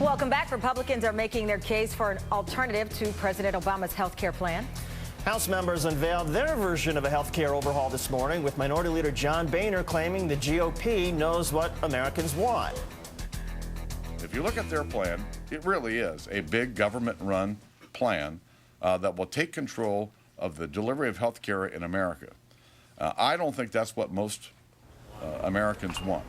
Welcome back. Republicans are making their case for an alternative to President Obama's health care plan. House members unveiled their version of a health care overhaul this morning, with Minority Leader John Boehner claiming the GOP knows what Americans want. If you look at their plan, it really is a big government-run plan that will take control of the delivery of health care in America. I don't think that's what most Americans want.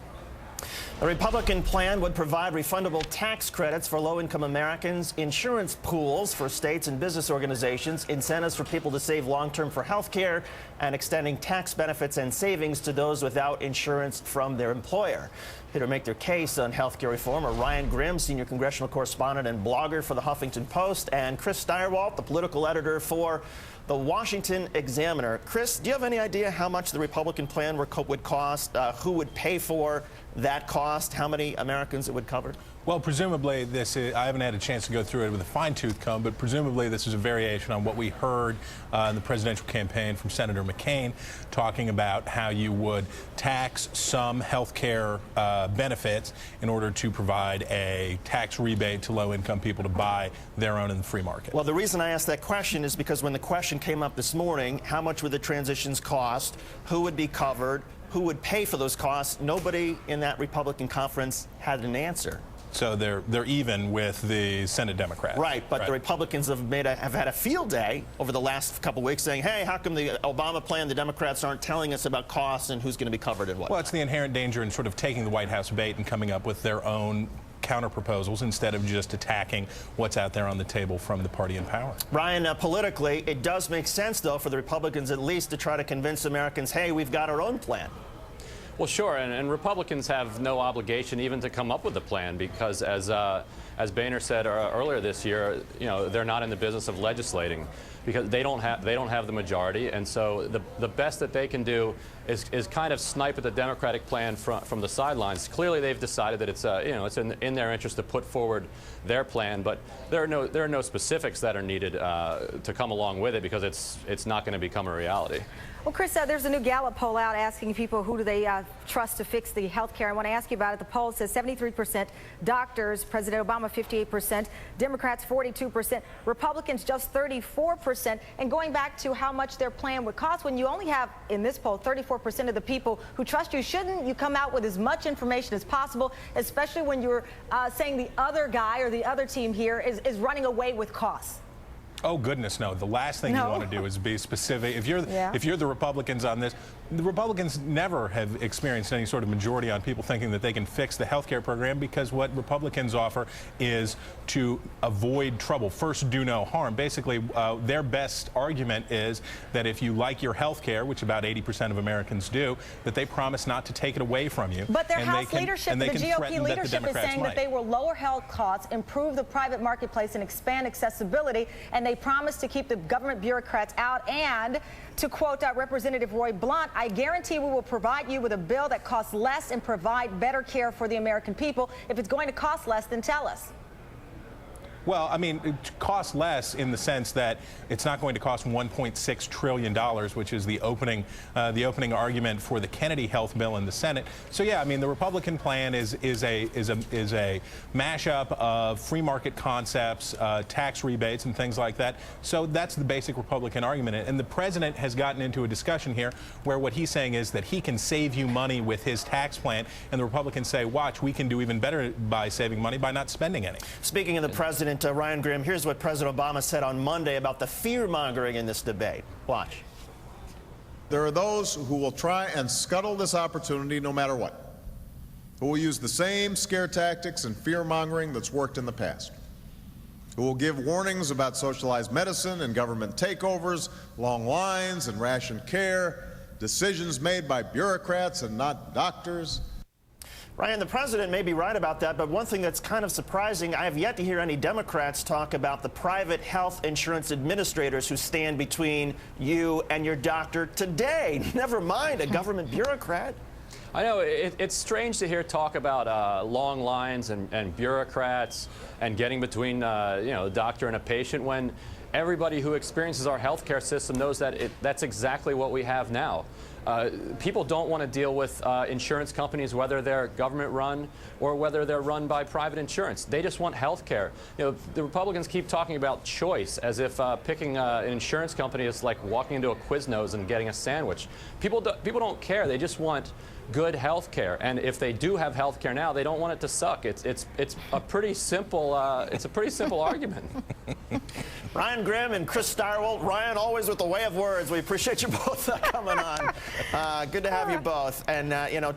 The Republican plan would provide refundable tax credits for low-income Americans, insurance pools for states and business organizations, incentives for people to save long-term for health care, and extending tax benefits and savings to those without insurance from their employer. Here to make their case on health care reform are Ryan Grimm, senior congressional correspondent and blogger for the Huffington Post, and Chris Steyerwalt, the political editor for the Washington Examiner. Chris, do you have any idea how much the Republican plan would cost, who would pay for that cost, how many Americans it would cover? Well, presumably I haven't had a chance to go through it with a fine-tooth comb, but presumably this is a variation on what we heard in the presidential campaign from Senator McCain, talking about how you would tax some health care benefits in order to provide a tax rebate to low-income people to buy their own in the free market. Well, the reason I asked that question is because when the question came up this morning, how much would the transitions cost, who would be covered, who would pay for those costs, nobody in that Republican conference had an answer. So they're even with the Senate Democrats. Right, but the Republicans have had a field day over the last couple of weeks saying, hey, how come the Obama plan, the Democrats aren't telling us about costs and who's going to be covered and what? Well, it's the inherent danger in sort of taking the White House bait and coming up with their own counter proposals instead of just attacking what's out there on the table from the party in power. Ryan, politically, it does make sense, though, for the Republicans at least to try to convince Americans, hey, we've got our own plan. Well, sure, and Republicans have no obligation even to come up with a plan because, as Boehner said earlier this year, they're not in the business of legislating because they don't have the majority, and so the best that they can do is kind of snipe at the Democratic plan from the sidelines. Clearly, they've decided that it's it's in their interest to put forward their plan, but there are no specifics that are needed to come along with it because it's not going to become a reality. Well, Chris, there's a new Gallup poll out asking people who do they trust to fix the health care. I want to ask you about it. The poll says 73% doctors, President Obama 58%, Democrats 42%, Republicans just 34%. And going back to how much their plan would cost, when you only have, in this poll, 34% of the people who trust you, shouldn't you come out with as much information as possible, especially when you're saying the other guy or the other team here is running away with costs? Oh, goodness, no. The last thing you want to do is be specific. If you're the Republicans on this, the Republicans never have experienced any sort of majority on people thinking that they can fix the health care program because what Republicans offer is to avoid trouble. First, do no harm. Basically, their best argument is that if you like your health care, which about 80% of Americans do, that they promise not to take it away from you. But their House leadership, the GOP leadership is saying that they will lower health costs, improve the private marketplace, and expand accessibility. And they promise to keep the government bureaucrats out. And to quote Representative Roy Blunt, I guarantee we will provide you with a bill that costs less and provide better care for the American people. If it's going to cost less, then tell us. Well, I mean, it costs less in the sense that it's not going to cost $1.6 trillion, which is the opening argument for the Kennedy health bill in the Senate. So, yeah, I mean, the Republican plan is a mashup of free market concepts, tax rebates, and things like that. So that's the basic Republican argument. And the president has gotten into a discussion here where what he's saying is that he can save you money with his tax plan, and the Republicans say, watch, we can do even better by saving money by not spending any. Speaking of the president, Ryan Grimm, here's what President Obama said on Monday about the fear-mongering in this debate. Watch. There are those who will try and scuttle this opportunity no matter what, who will use the same scare tactics and fear-mongering that's worked in the past, who will give warnings about socialized medicine and government takeovers, long lines and ration care, decisions made by bureaucrats and not doctors. Ryan, the president may be right about that, but one thing that's kind of surprising, I have yet to hear any Democrats talk about the private health insurance administrators who stand between you and your doctor today. Never mind a government bureaucrat. I know it's strange to hear talk about long lines and bureaucrats and getting between a doctor and a patient when everybody who experiences our healthcare system knows that that's exactly what we have now. People don't want to deal with insurance companies, whether they're government-run or whether they're run by private insurance. They just want health care. You know, the Republicans keep talking about choice as if picking an insurance company is like walking into a Quiznos and getting a sandwich. People don't care. They just want good health care, and if they do have health care now, they don't want it to suck. It's a pretty simple argument. Ryan Grimm and Chris Starwell. Ryan, always with the way of words. We appreciate you both coming on. Good to have you both. And you know.